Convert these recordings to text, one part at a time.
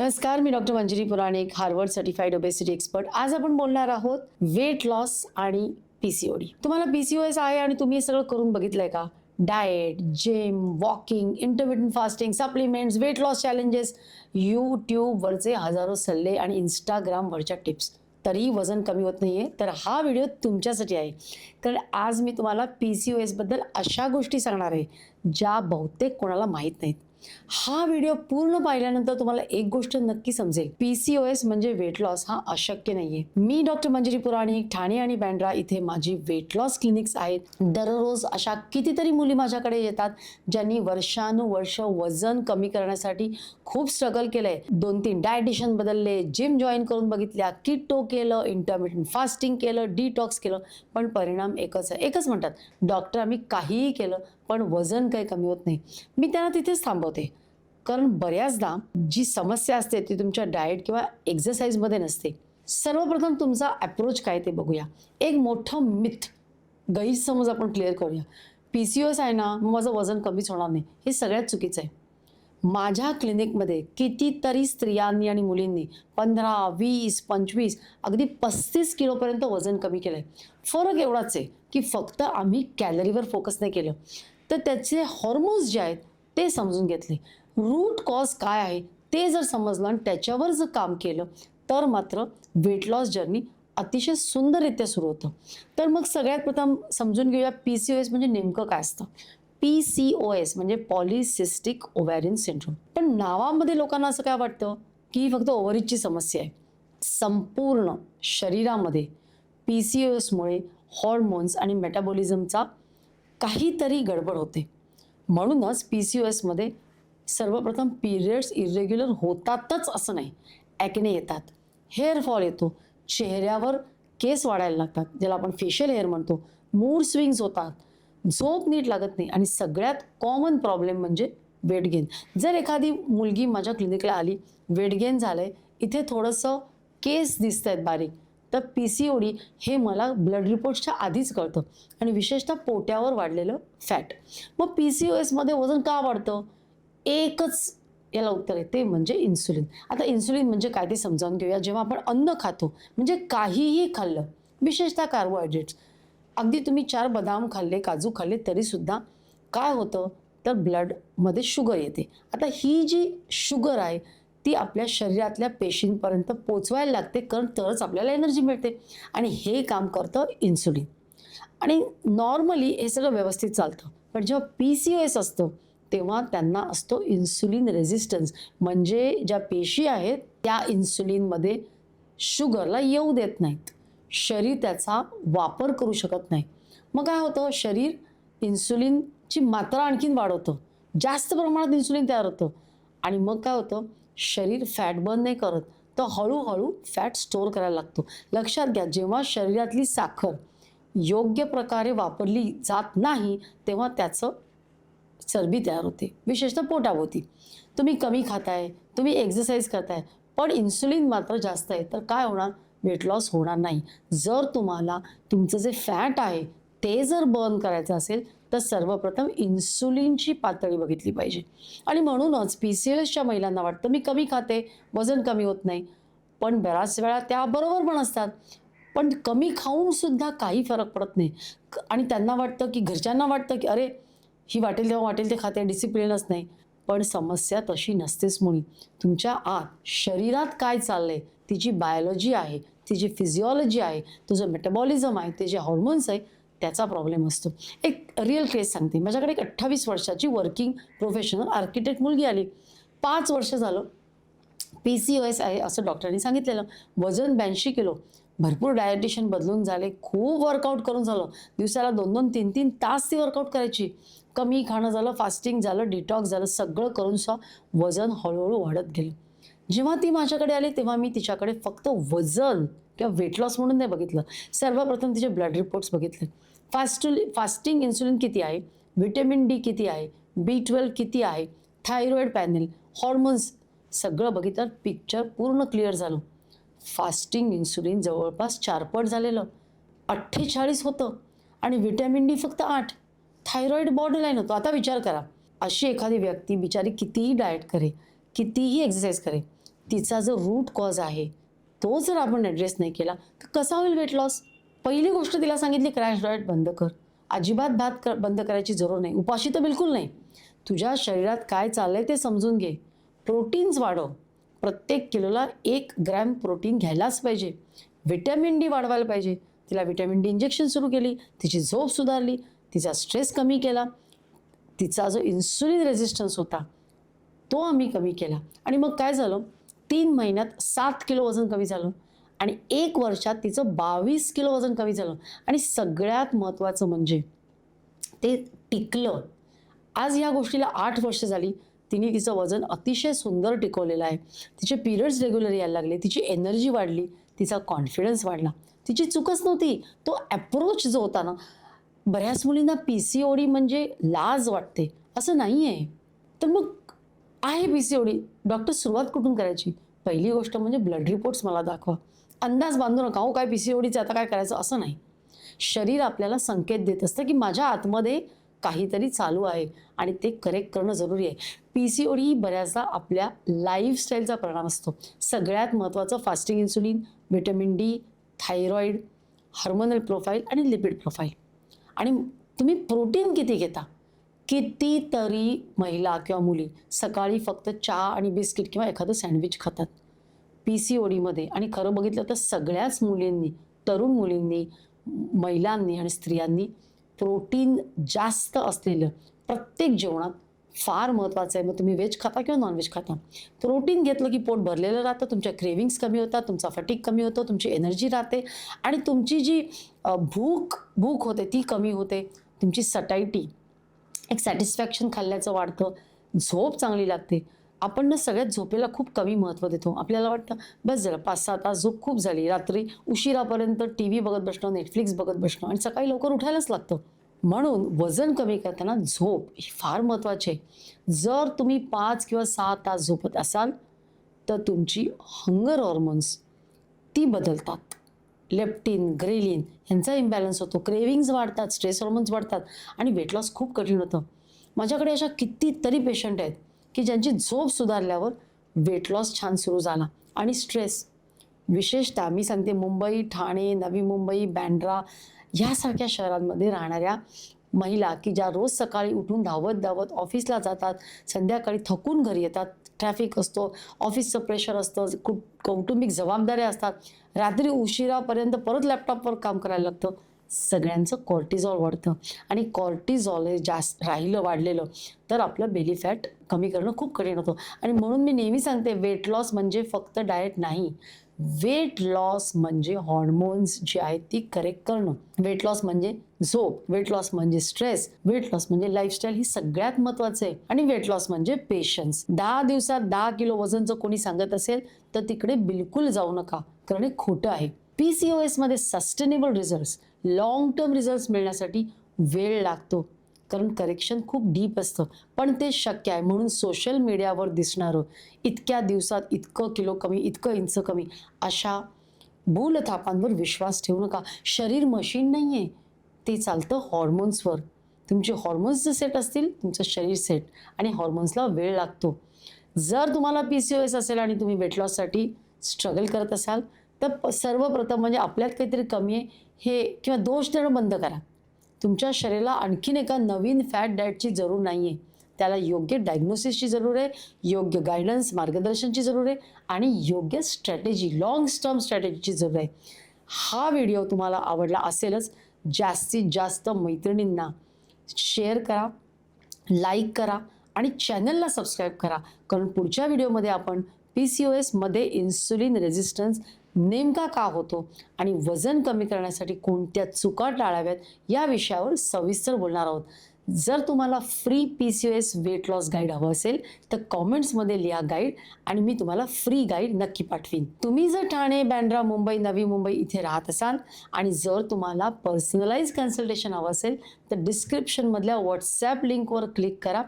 नमस्कार, मी doctor Manjiri Puranik, Harvard certified obesity expert. आज आपण बोलणार आहोत वेट लॉस आणि पीसीओडी. तुम्हाला पीसीओएस आहे आणि तुम्ही हे सगळं करून बघितलंय का? Diet, gym, walking, intermittent fasting, supplements, weight loss challenges, यूट्यूबवरचे हजारो सल्ले आणि इंस्टाग्रामवरच्या टिप्स, तरी वजन कमी होत नाहीये. तर हा व्हिडिओ तुमच्यासाठी आहे. कारण आज मी तुम्हाला पीसीओएस बद्दल अशा गोष्टी सांगणार आहे ज्या बहुतेक कोणाला माहीत नाहीत. हा व्हिडिओ पूर्ण पाहिल्यानंतर तुम्हाला एक गोष्ट नक्की समजेल, पीसीओएस म्हणजे वेट लॉस हा अशक्य नाहीये. मी डॉक्टर मंजिरी पुराणिक, ठाणे आणि बँड्रा इथे माझी वेट लॉस क्लिनिक्स आहेत. दररोज अशा कितीतरी मुली माझ्याकडे येतात ज्यांनी वर्षानुवर्ष वजन कमी करण्यासाठी खूप स्ट्रगल केलंय. 2-3 डायटिशियन बदलले, जिम जॉईन करून बघितल्या, किटो केलं, इंटरमिटंट फास्टिंग केलं, डिटॉक्स केलं, पण परिणाम एकच आहे. एकच म्हणतात, डॉक्टर आम्ही काहीही केलं पण वजन काही कमी होत नाही. मी त्यांना तिथेच थांबवते. कारण बऱ्याचदा जी समस्या असते ती तुमच्या डाएट किंवा एक्सरसाइजमध्ये नसते. सर्वप्रथम तुमचा अप्रोच काय ते बघूया. एक मोठं मिथ, गैरसमज आपण क्लिअर करूया. पीसीओएस आहे ना, मग माझं वजन कमीच होणार नाही. हे सगळ्यात चुकीचं आहे. माझ्या क्लिनिकमध्ये कितीतरी स्त्रियांनी आणि मुलींनी 15, 20, 25, अगदी 35 किलोपर्यंत वजन कमी केलंय. फरक एवढाच आहे की फक्त आम्ही कॅलरीवर फोकस नाही केलं, तर त्याचे हॉर्मोन्स जे आहेत ते समजून घेतले. रूट कॉज काय आहे ते जर समजलं आणि त्याच्यावर जर काम केलं तर मात्र वेट लॉस जर्नी अतिशय सुंदररित्या सुरू होतं. तर मग सगळ्यात प्रथम समजून घेऊया पीसीओएस म्हणजे नेमकं काय असतं. पीसीओएस म्हणजे पॉलिसिस्टिक ओव्हॅरियन सिंड्रोम. पण नावामध्ये लोकांना असं काय वाटतं की ही फक्त ओव्हरीजची समस्या आहे. संपूर्ण शरीरामध्ये पीसीओएसमुळे हॉर्मोन्स आणि मेटाबॉलिझमचा काहीतरी गडबड होते. म्हणूनच पीसीओएसमध्ये सर्वप्रथम पिरियड्स इरेग्युलर होतातच असं नाही, ॲक्ने येतात, हेअरफॉल येतो, चेहऱ्यावर केस वाढायला लागतात ज्याला आपण फेशियल हेअर म्हणतो, मूड स्विंग्स होतात, झोप नीट लागत नाही आणि सगळ्यात कॉमन प्रॉब्लेम म्हणजे वेट गेन. जर एखादी मुलगी माझ्या क्लिनिकला आली, वेट गेन झालंय, इथे थोडंसं केस दिसत आहेत बारीक, तर पीसीओडी हे मला ब्लड रिपोर्ट्सच्या आधीच कळतं आणि विशेषतः पोट्यावर वाढलेलं फॅट. मग पीसीओएसमध्ये वजन का वाढतं? एकच याला उत्तर आहे, ते म्हणजे इन्सुलिन. आता इन्सुलिन म्हणजे काय ते समजावून घेऊया. जेव्हा आपण अन्न खातो, म्हणजे काहीही खाल्लं, विशेषतः कार्बोहायड्रेट्स, अगदी तुम्ही 4 बदाम खाल्ले, काजू खाल्ले, तरीसुद्धा काय होतं तर ब्लडमध्ये शुगर येते. आता ही जी शुगर आहे ती आपल्या शरीरातल्या पेशींपर्यंत पोचवायला लागते, कारण तरच आपल्याला एनर्जी मिळते आणि हे काम करतं इन्सुलिन. आणि नॉर्मली हे सगळं व्यवस्थित चालतं. पण जेव्हा पीसीओएस असतं तेव्हा त्यांना असतो इन्सुलिन रेझिस्टन्स, म्हणजे ज्या पेशी आहेत त्या इन्सुलिनमध्ये शुगरला येऊ देत नाहीत. शरीर त्याचा वापर करू शकत नाही. मग काय होतं, शरीर इन्सुलिनची मात्रा आणखीन वाढवतं, जास्त प्रमाणात इन्सुलिन तयार होतं आणि मग काय होतं, शरीर फॅट बर्न नाही करत, तर हळूहळू फॅट स्टोअर करायला लागतो. लक्षात घ्या, जेव्हा शरीरातली साखर योग्य प्रकारे वापरली जात नाही तेव्हा त्याचं चरबी तयार होते, विशेषतः पोटाभोवती. तुम्ही कमी खाताय, तुम्ही एक्सरसाइज करताय, पण इन्सुलिन मात्र जास्त आहे, तर काय होणार, वेट लॉस होणार नाही. जर तुम्हाला तुमचं जे फॅट आहे ते जर बर्न करायचं असेल तर सर्वप्रथम इन्सुलिनची पातळी बघितली पाहिजे. आणि म्हणूनच पीसीओएसच्या महिलांना वाटतं मी कमी खाते, वजन कमी होत नाही, पण बऱ्याच वेळा त्या बरोबर पण असतात. पण कमी खाऊन सुद्धा काही फरक पडत नाही आणि त्यांना वाटतं की, घरच्यांना वाटतं की अरे ही वाटेल तेव्हा वाटेल ते खाते, डिसिप्लिनच नाही. पण समस्या तशी नसतेच मुळी. तुमच्या आत शरीरात काय चाललंय, तिची बायोलॉजी आहे, तिची फिजिओलॉजी आहे, तुझं मेटाबॉलिझम आहे, ते जे हॉर्मोन्स आहे त्याचा प्रॉब्लेम असतो. एक रिअल केस सांगते. माझ्याकडे एक 28 वर्षाची वर्किंग प्रोफेशनल आर्किटेक्ट मुलगी आली. 5 वर्ष झालं पीसीओएस आहे असं डॉक्टरांनी सांगितलेलं. वजन 82 किलो. भरपूर डायटिशियन बदलून झाले, खूप वर्कआउट करून झालं. दिवसाला 2-2, 3-3 तास ती वर्कआउट करायची. कमी खाणं झालं, फास्टिंग झालं, डिटॉक्स झालं, सगळं करून वजन हळूहळू वाढत गेलं. जेव्हा ती माझ्याकडे आली तेव्हा मी तिच्याकडे फक्त वजन किंवा वेट लॉस म्हणून नाही बघितलं. सर्वप्रथम तिचे ब्लड रिपोर्ट्स बघितले. फास्टिंग इन्सुलिन किती आहे, व्हिटॅमिन डी किती आहे, B12 किती आहे, थायरॉइड पॅनल, हॉर्मोन्स सगळं बघितलं. पिक्चर पूर्ण क्लिअर झालं. फास्टिंग इन्सुलिन जवळपास 4 पट झालेलं, 48 होतं आणि व्हिटॅमिन डी फक्त 8. थायरॉइड बॉर्डरलाईन होतो. आता विचार करा, अशी एखादी व्यक्ती बिचारी कितीही डाएट करे, कितीही एक्सरसाइज करे, तिचा जो रूट कॉज आहे तो जर आपण ॲड्रेस नाही केला तर कसा होईल वेट लॉस? पहिली गोष्ट तिला सांगितली, क्रॅश डाएट बंद कर. अजिबात बंद करायची जरूर नाही, उपाशी तर बिलकुल नाही. तुझ्या शरीरात काय चाललंय ते समजून घे. प्रोटीन्स वाढव. प्रत्येक किलोला 1 ग्रॅम प्रोटीन घ्यायलाच पाहिजे. व्हिटॅमिन डी वाढवायला पाहिजे. तिला व्हिटॅमिन डी इंजेक्शन सुरू केली, तिची झोप सुधारली, तिचा स्ट्रेस कमी केला, तिचा जो इन्सुलिन रेझिस्टन्स होता तो आम्ही कमी केला. आणि मग काय झालं, 3 महिन्यात 7 किलो वजन कमी झालं आणि 1 वर्षात तिचं 22 किलो वजन कमी झालं. आणि सगळ्यात महत्त्वाचं म्हणजे ते टिकलं. आज या गोष्टीला 8 वर्ष झाली. तिने तिचं वजन अतिशय सुंदर टिकवलेलं आहे. तिचे पिरियड्स रेग्युलर यायला लागले, तिची एनर्जी वाढली, तिचा कॉन्फिडन्स वाढला. तिची चूकच नव्हती, तो ॲप्रोच जो होता ना. बऱ्याच मुलींना PCOD म्हणजे लाज वाटते, असं नाही आहे. तर मग आहे PCOD, डॉक्टर सुरुवात कुठून करायची? पहिली गोष्ट म्हणजे ब्लड रिपोर्ट्स मला दाखवा. अंदाज बांधू नका, हो काय PCODचं आता काय करायचं, असं नाही. शरीर आपल्याला संकेत देत असतं की माझ्या आतमध्ये काहीतरी चालू आहे आणि ते करेक्ट करणं जरुरी आहे. PCOD ही बऱ्याचदा आपल्या लाईफस्टाईलचा परिणाम असतो. सगळ्यात महत्त्वाचं fasting insulin, vitamin D, thyroid, hormonal profile आणि लिपिड प्रोफाईल. आणि तुम्ही प्रोटीन किती घेता? कितीतरी महिला किंवा मुली सकाळी फक्त चहा आणि बिस्किट किंवा एखादं सँडविच खातात. PCODमध्ये आणि खरं बघितलं तर सगळ्याच मुलींनी, तरुण मुलींनी, महिलांनी आणि स्त्रियांनी प्रोटीन जास्त असलेलं प्रत्येक जेवणात फार महत्त्वाचं आहे. मग तुम्ही व्हेज खाता किंवा नॉनव्हेज खाता, प्रोटीन घेतलं की पोट भरलेलं राहतं, तुमच्या क्रेविंग्स कमी होतात, तुमचा फटीग कमी होतो, तुमची एनर्जी राहते आणि तुमची जी भूक होते ती कमी होते, तुमची सटायटी, एक सॅटिस्फॅक्शन खाल्ल्याचं वाढतं, झोप चांगली लागते. आपण ना सगळ्यात झोपेला खूप कमी महत्त्व देतो. आपल्याला वाटतं बस झालं, 5-6 तास झोप खूप झाली, रात्री उशिरापर्यंत TV बघत बसणं, नेटफ्लिक्स बघत बसणं आणि सकाळी लवकर उठायलाच लागतं. म्हणून वजन कमी करताना झोप ही फार महत्त्वाची आहे. जर तुम्ही 5 किंवा 6 तास झोपत असाल तर तुमची हंगर हॉर्मोन्स ती बदलतात. लेप्टिन, ग्रेलिन यांचा इम्बॅलन्स होतो, क्रेविंग्ज वाढतात, स्ट्रेस हॉर्मोन्स वाढतात आणि वेट लॉस खूप कठीण होतं. माझ्याकडे अशा कितीतरी पेशंट आहेत की ज्यांची झोप सुधारल्यावर वेट लॉस छान सुरू झाला. आणि स्ट्रेस विशेषतः मी सांगते, मुंबई, ठाणे, नवी मुंबई, बँड्रा यासारख्या शहरांमध्ये राहणाऱ्या महिला की ज्या रोज सकाळी उठून धावत धावत ऑफिसला जातात, संध्याकाळी थकून घरी येतात, ट्रॅफिक असतो, ऑफिसचं प्रेशर असतं, कौटुंबिक जबाबदाऱ्या असतात, रात्री उशिरापर्यंत परत लॅपटॉपवर काम करायला लागतं, सगळ्यांचं कॉर्टिझॉल वाढतं. आणि कॉर्टिझॉल हे जास्त राहिलं वाढलेलं तर आपलं बेली फॅट कमी करणं खूप कठीण होतं. आणि म्हणून मी नेहमी सांगते, वेट लॉस म्हणजे फक्त डाएट नाही, वेट लॉस म्हणजे हॉर्मोन्स जी आहेत ती करेक्ट करणं. वेट लॉस म्हणजे झोप, वेट लॉस म्हणजे स्ट्रेस, वेट लॉस म्हणजे लाईफस्टाईल, ही सगळ्यात महत्त्वाचं आहे. आणि वेट लॉस म्हणजे पेशन्स. 10 दिवसात 10 किलो वजनचं कोणी सांगत असेल तर तिकडे बिलकुल जाऊ नका, कारण हे खोटं आहे. PCOS मध्ये sustainable results, long term results मिळण्यासाठी वेळ लागतो, कारण करेक्शन खूप डीप असतं. पण ते शक्य आहे. म्हणून सोशल मीडियावर दिसणारं इतक्या दिवसात इतकं किलो कमी, इतकं इंच कमी, अशा भूलथापांवर विश्वास ठेवू नका. शरीर मशीन नाही आहे, ते चालतं हॉर्मोन्सवर. तुमचे हॉर्मोन्स जर सेट असतील, तुमचं शरीर सेट. आणि हॉर्मोन्सला वेळ लागतो. जर तुम्हाला PCOS असेल आणि तुम्ही वेट लॉससाठी स्ट्रगल करत असाल तर सर्वप्रथम म्हणजे आपल्यात काहीतरी कमी आहे हे किंवा दोष देणं बंद करा. तुमच्या शरीराला आणखीन एका नवीन फॅट डाएटची जरूर नाही आहे. त्याला योग्य डायग्नोसिसची जरूर आहे, योग्य गायडन्स, मार्गदर्शनची जरूर आहे आणि योग्य स्ट्रॅटेजी, लॉंग टर्म स्ट्रॅटेजीची जरूर आहे. हा व्हिडिओ तुम्हाला आवडला असेलच. जास्तीत जास्त मैत्रिणींना शेअर करा, लाईक करा आणि चॅनलला सबस्क्राईब करा, कारण पुढच्या व्हिडिओमध्ये आपण PCOSमध्ये इन्सुलिन रेझिस्टन्स नेमका का होतो आणि वजन कमी करण्यासाठी कोणत्या चुका टाळाव्यात या विषयावर सविस्तर बोलणार आहोत. जर तुम्हाला free PCOS weight loss guide हवं असेल तर कॉमेंट्समध्ये लिहा गाईड आणि मी तुम्हाला फ्री गाईड नक्की पाठवीन. तुम्ही जर ठाणे, बँड्रा, मुंबई, नवी मुंबई इथे राहत असाल आणि जर तुम्हाला पर्सनलाइज कन्सल्टेशन हवं असेल तर डिस्क्रिप्शनमधल्या व्हॉट्सॲप लिंकवर क्लिक करा.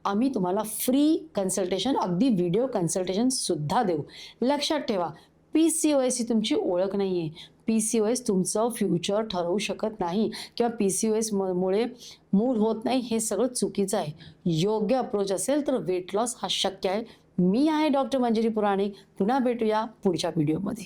आम्ही तुम्हाला फ्री कन्सल्टेशन, अगदी व्हिडिओ कन्सल्टेशन सुद्धा देऊ. लक्षात ठेवा, PCOS ही तुमची ओळख नाही आहे. PCOS तुमचं फ्युचर ठरवू शकत नाही किंवा PCOS मुळे मूल होत नाही, हे सगळं चुकीचं आहे. योग्य अप्रोच असेल तर वेट लॉस हा शक्य आहे. मी आहे डॉक्टर मंजिरी पुराणिक. पुन्हा भेटूया पुढच्या व्हिडिओमध्ये.